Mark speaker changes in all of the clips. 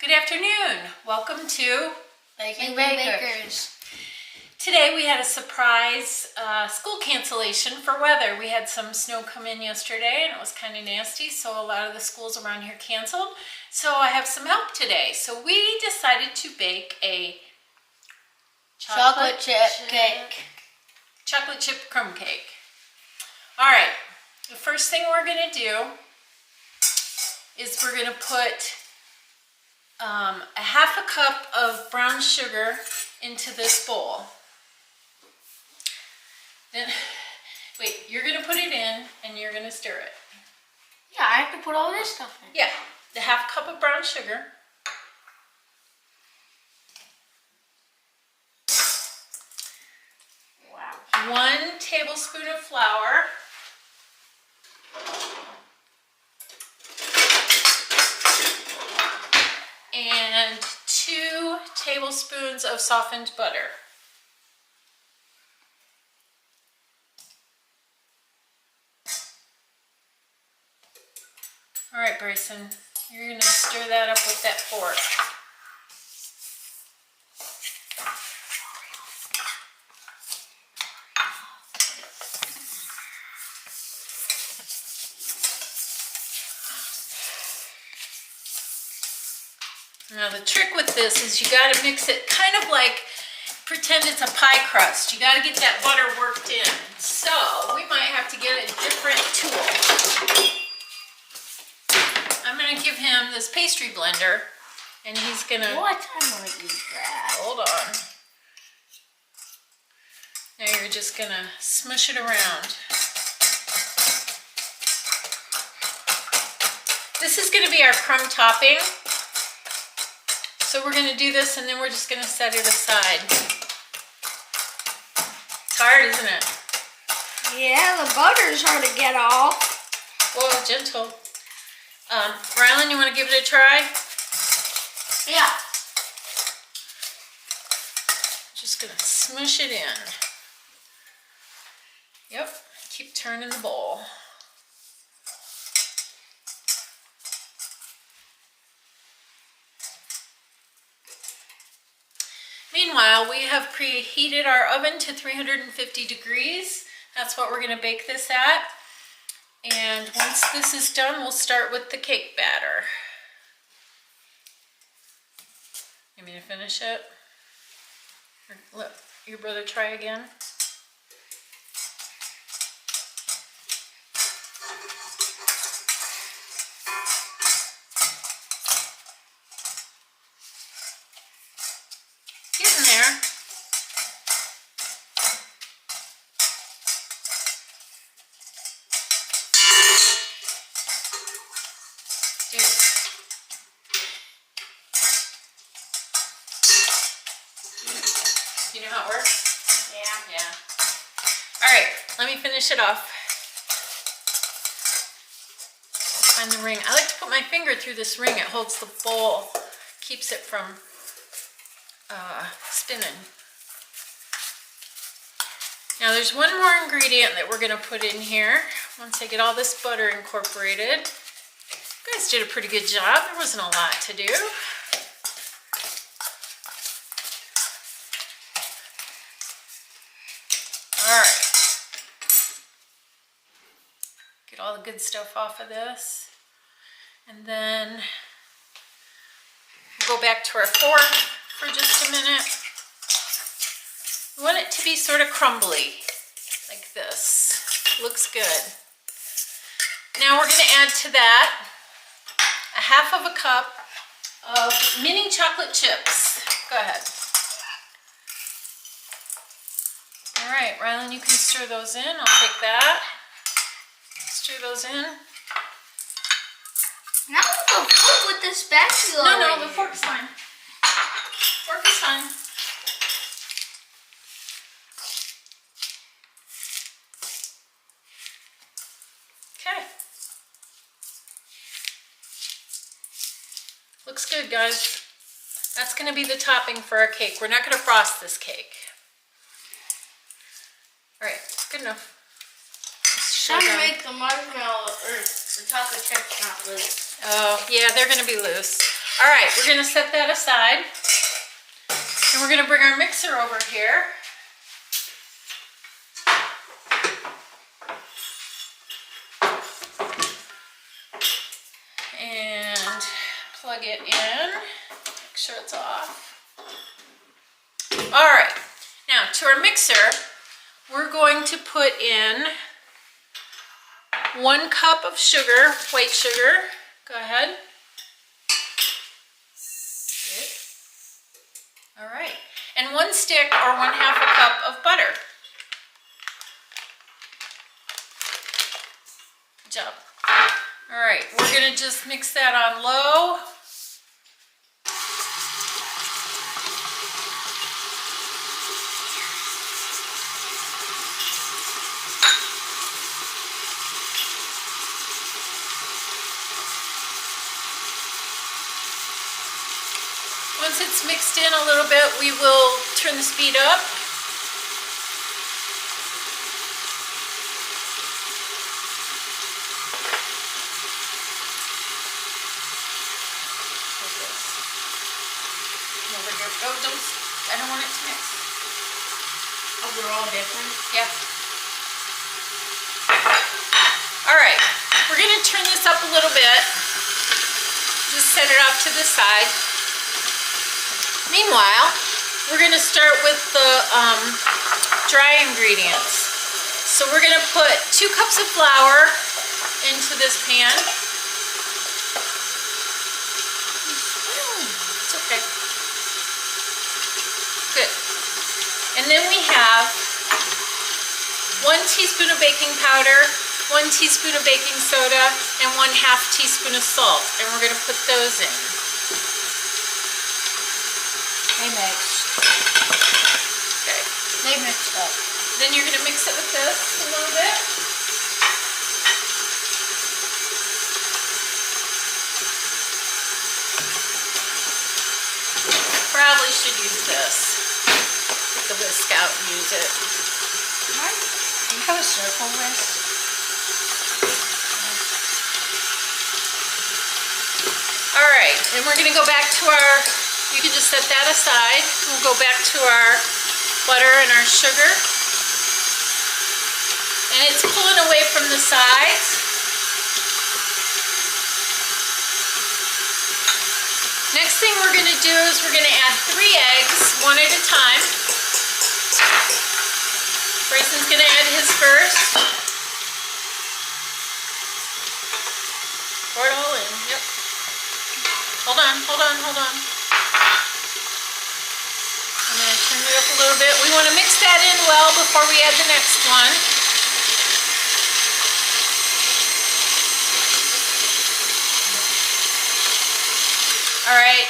Speaker 1: Good afternoon. Welcome to
Speaker 2: Baking Bakers.
Speaker 1: Today we had a surprise school cancellation for weather. We had some snow come in yesterday and it was kind of nasty, so a lot of the schools around here canceled. So I have some help today. So we decided to bake a
Speaker 2: chocolate chip cake.
Speaker 1: Chocolate chip crumb cake. All right, the first thing we're going to do is we're going to put a half a cup of brown sugar into this bowl. Then, wait, you're going to put it in and you're going to stir it.
Speaker 2: Yeah, I have to put all this stuff in.
Speaker 1: Yeah, the half cup of brown sugar.
Speaker 2: Wow.
Speaker 1: 1 tablespoon of flour. And 2 tablespoons of softened butter. All right, Bryson, you're going to stir that up with that fork. Now the trick with this is you got to mix it kind of like, pretend it's a pie crust. You got to get that butter worked in. So we might have to get a different tool. I'm going to give him this pastry blender and he's going to...
Speaker 2: What? I'm going to use that.
Speaker 1: Hold on. Now you're just going to smush it around. This is going to be our crumb topping. So we're going to do this and then we're just going to set it aside. It's hard, isn't it?
Speaker 2: Yeah, the butter's hard to get off.
Speaker 1: Whoa, gentle. Rylan, you want to give it a try?
Speaker 2: Yeah.
Speaker 1: Just going to smush it in. Yep, keep turning the bowl. Meanwhile, we have preheated our oven to 350 degrees. That's what we're going to bake this at. And once this is done, we'll start with the cake batter. You want me to finish it? Or let your brother try again? Getting there. You know how it works?
Speaker 2: Yeah.
Speaker 1: Yeah. All right, let me finish it off. Find the ring. I like to put my finger through this ring. It holds the bowl, keeps it from spinning. Now there's one more ingredient that we're going to put in here once I get all this butter incorporated. You guys did a pretty good job. There wasn't a lot to do. All right. Get all the good stuff off of this. And then go back to our fork for just a minute. We want it to be sort of crumbly, like this. Looks good. Now we're going to add to that a half of a cup of mini chocolate chips. Go ahead. All right, Rylan, you can stir those in. I'll take that. Stir those in.
Speaker 2: Now the fork with the spatula.
Speaker 1: No, the fork's fine. Fork is fine. Okay. Looks good, guys. That's going to be the topping for our cake. We're not going to frost this cake. All right, good enough.
Speaker 2: Trying to make the marshmallow or the chocolate chips not loose.
Speaker 1: Oh, yeah, they're going to be loose. All right, we're gonna set that aside. And we're gonna bring our mixer over here. And plug it in, make sure it's off. All right, now to our mixer, we're going to put in 1 cup of sugar, white sugar. Go ahead. All right, and 1 stick or 1/2 a cup of butter. Good job. All right, we're gonna just mix that on low. Once it's mixed in a little bit, we will turn the speed up. Over here. Oh, don't, I don't want it to mix.
Speaker 2: Oh, we're all different?
Speaker 1: Yeah. All right, we're gonna turn this up a little bit. Just set it off to the side. Meanwhile, we're gonna start with the dry ingredients. So we're gonna put 2 cups of flour into this pan. It's okay. Good. And then we have 1 teaspoon of baking powder, 1 teaspoon of baking soda, and 1/2 teaspoon of salt. And we're gonna put those in.
Speaker 2: They mixed.
Speaker 1: Okay.
Speaker 2: They mixed up.
Speaker 1: Then you're gonna mix it with this a little bit. Probably should use this. Get the whisk out and use it.
Speaker 2: What? Do you have a circle whisk?
Speaker 1: All right, and we're gonna go back to our, you can just set that aside. We'll go back to our butter and our sugar. And it's pulling away from the sides. Next thing we're gonna do is we're gonna add 3 eggs, 1 at a time. Brayson's gonna add his first. Pour it all in, yep. Hold on, hold on, hold on. I'm gonna turn it up a little bit. We wanna mix that in well before we add the next one. All right.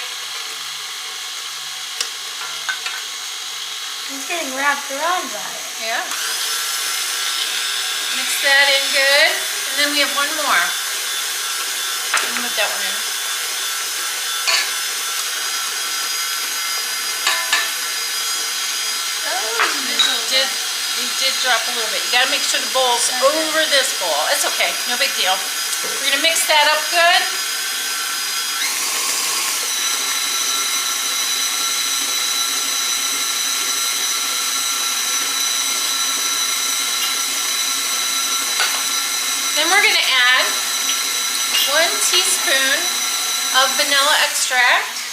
Speaker 2: He's getting wrapped around by it.
Speaker 1: Yeah. Mix that in good. And then we have 1 more. Move that one in. Oh, you did drop a little bit. You gotta make sure the bowl's over this bowl. It's okay, no big deal. We're gonna mix that up good. Then we're going to add 1 teaspoon of vanilla extract.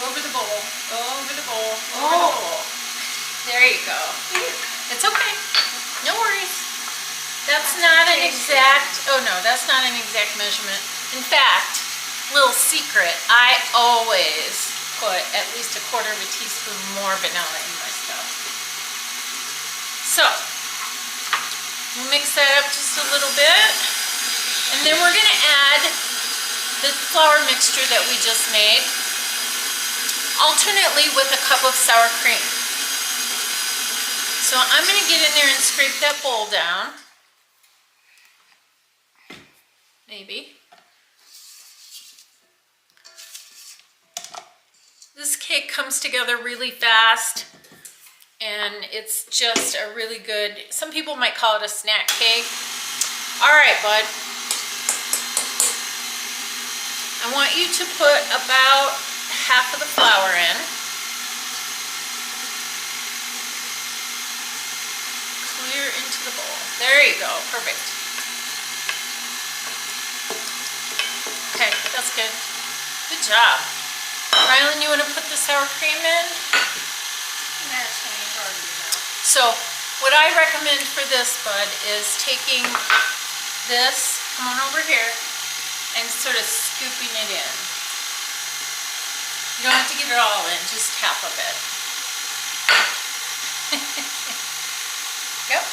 Speaker 1: Over the bowl, over the bowl, over the bowl. There you go. It's okay. No worries. That's not an exact, oh no, that's not an exact measurement. In fact, little secret, I always put at least 1/4 of a teaspoon more vanilla in my stuff. So, we'll mix that up just a little bit. And then we're gonna add the flour mixture that we just made, alternately with a cup of sour cream. So I'm gonna get in there and scrape that bowl down. Maybe. This cake comes together really fast. And it's just a really good, some people might call it a snack cake. All right, bud. I want you to put about half of the flour in. Clear into the bowl. There you go, perfect. Okay, that's good. Good job. Rylan, you want to put the sour cream in? So, what I recommend for this, bud, is taking this, come on over here, and sort of scooping it in. You don't have to get it all in, just half of it. Yep.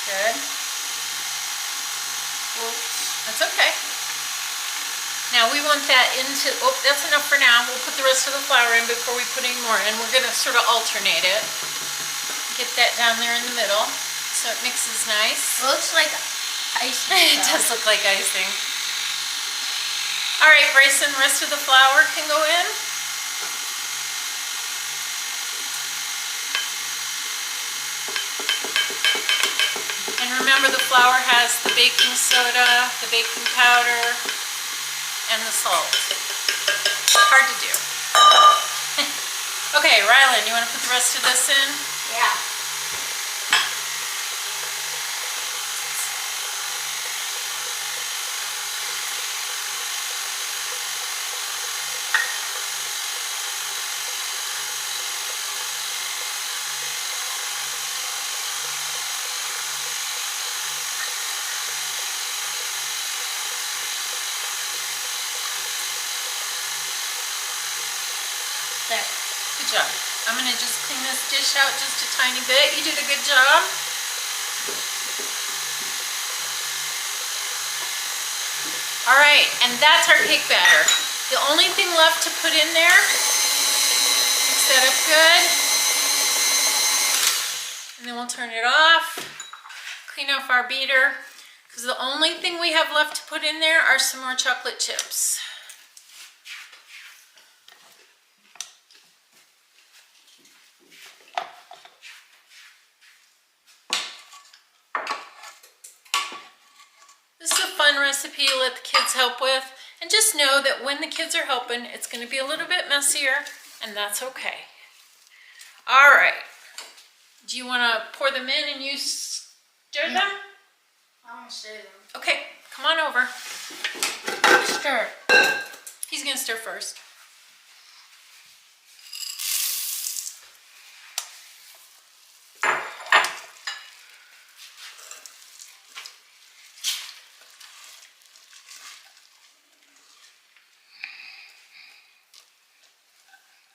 Speaker 1: Good. Oops. That's okay. Now we want that into, oh, that's enough for now. We'll put the rest of the flour in before we put any more in. We're gonna sort of alternate it. Get that down there in the middle so it mixes nice.
Speaker 2: It looks like icing.
Speaker 1: It does look like icing. All right, Bryson, the rest of the flour can go in. And remember, the flour has the baking soda, the baking powder, and the salt. Hard to do. Okay, Rylan, you want to put the rest of this in?
Speaker 2: Yeah. There.
Speaker 1: Good job. I'm going to just clean this dish out just a tiny bit. You did a good job. All right, and that's our cake batter. The only thing left to put in there, mix that up good. And then we'll turn it off, clean off our beater, because the only thing we have left to put in there are some more chocolate chips. This is a fun recipe to let the kids help with, and just know that when the kids are helping, it's going to be a little bit messier, and that's okay. All right. Do you want to pour them in and you stir them?
Speaker 2: I want to stir them.
Speaker 1: Okay, come on over.
Speaker 2: Stir.
Speaker 1: He's going to stir first.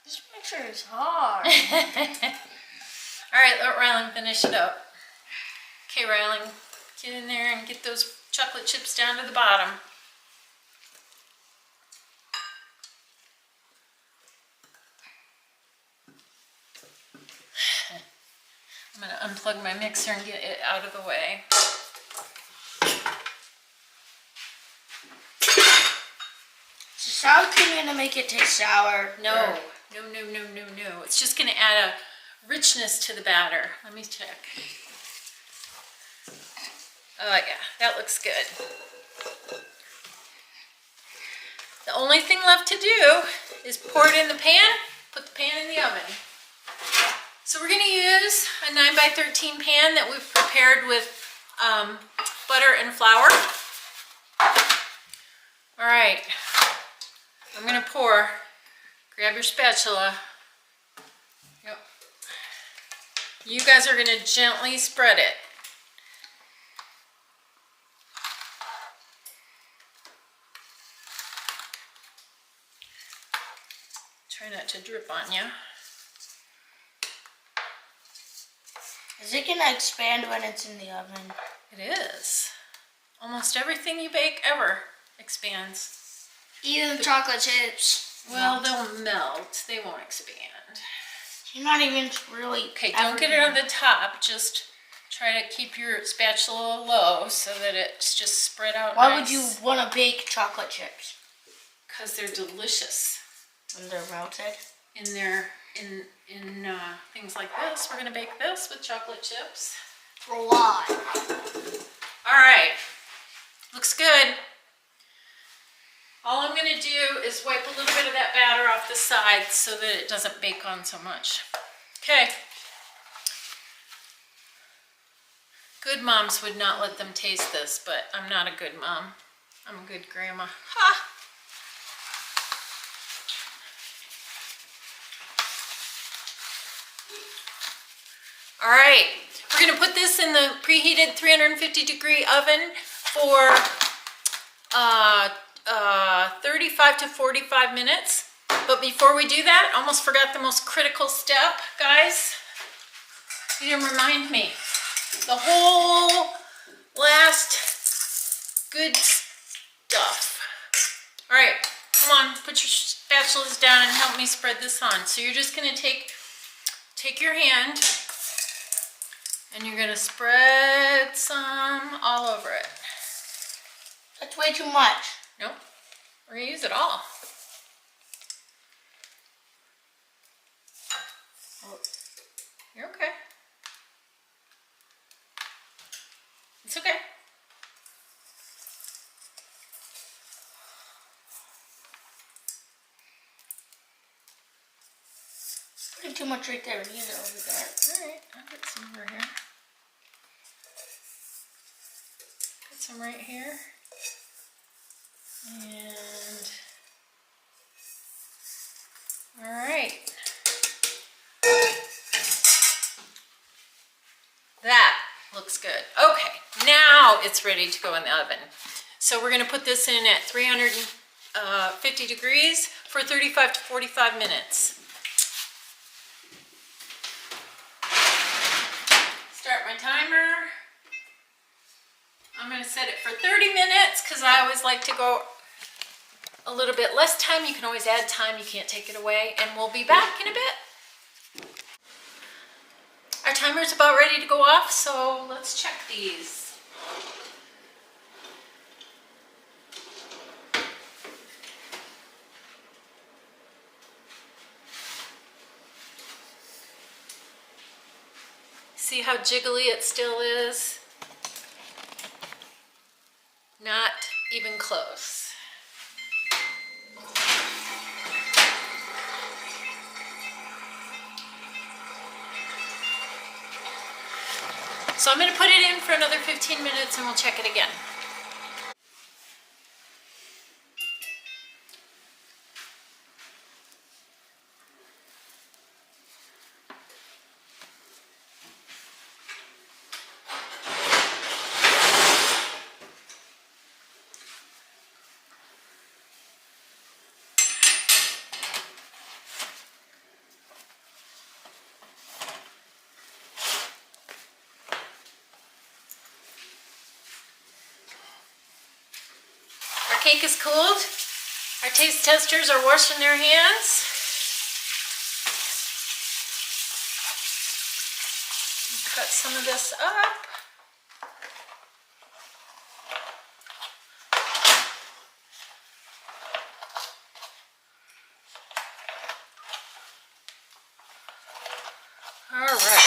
Speaker 2: This mixer is hard.
Speaker 1: All right, let Rylan finish it up. Okay, Rylan, get in there and get those chocolate chips down to the bottom. I'm going to unplug my mixer and get it out of the way.
Speaker 2: Is the sour cream going to make it taste sour?
Speaker 1: No,
Speaker 2: Or-
Speaker 1: no. It's just going to add a richness to the batter. Let me check. Oh yeah, that looks good. The only thing left to do is pour it in the pan, put the pan in the oven. So we're going to use a 9x13 pan that we've prepared with butter and flour. All right, I'm going to pour. Grab your spatula. Yep. You guys are going to gently spread it. Try not to drip on you.
Speaker 2: Is it going to expand when it's in the oven?
Speaker 1: It is. Almost everything you bake ever expands.
Speaker 2: Even the chocolate chips.
Speaker 1: Well, they'll melt. They won't expand.
Speaker 2: You're not even really...
Speaker 1: Okay, don't get it on the top. Just try to keep your spatula low so that it's just spread out
Speaker 2: Why
Speaker 1: nice.
Speaker 2: would you want to bake chocolate chips?
Speaker 1: Because they're delicious.
Speaker 2: When they're melted?
Speaker 1: In things like this. We're going to bake this with chocolate chips.
Speaker 2: For what?
Speaker 1: All right, looks good. All I'm gonna do is wipe a little bit of that batter off the sides so that it doesn't bake on so much. Okay. Good moms would not let them taste this, but I'm not a good mom. I'm a good grandma. Ha! All right, we're gonna put this in the preheated 350-degree oven for 35 to 45 minutes. But before we do that, almost forgot the most critical step, guys. You didn't remind me. The whole last good stuff. All right, come on, put your spatulas down and help me spread this on. So you're just gonna take your hand and you're gonna spread some all over it.
Speaker 2: That's way too much.
Speaker 1: Nope, we're gonna use it all. You're okay. It's okay.
Speaker 2: Putting too much right there. We need it over there.
Speaker 1: All right, I'll get some over here. Put some right here. And all right. That looks good. Okay, now it's ready to go in the oven. So we're gonna put this in at 350 degrees for 35 to 45 minutes. Start my timer. I'm gonna set it for 30 minutes because I always like to go a little bit less time. You can always add time, you can't take it away. And we'll be back in a bit. Our timer's about ready to go off, so let's check these. See how jiggly it still is? Not even close. So I'm going to put it in for another 15 minutes and we'll check it again. Our cake is cooled. Our taste testers are washing their hands. Cut some of this up. All right.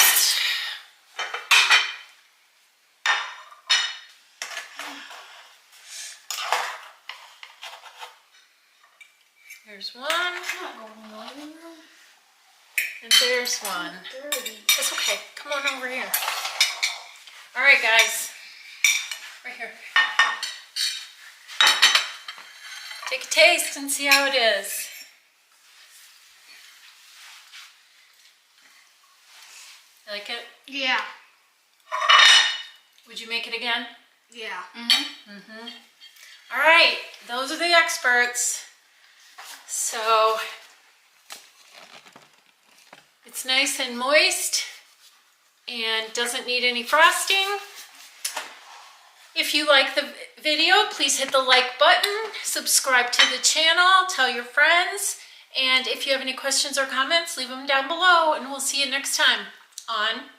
Speaker 1: There's one. And there's one. It's okay. Come on over here. All right, guys. Right here. Take a taste and see how it is. You like it?
Speaker 2: Yeah.
Speaker 1: Would you make it again?
Speaker 2: Yeah.
Speaker 1: All right, those are the experts. So it's nice and moist and doesn't need any frosting. If you like the video, please hit the like button, subscribe to the channel, tell your friends, and if you have any questions or comments, leave them down below, and we'll see you next time on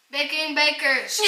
Speaker 2: Baking Bakers.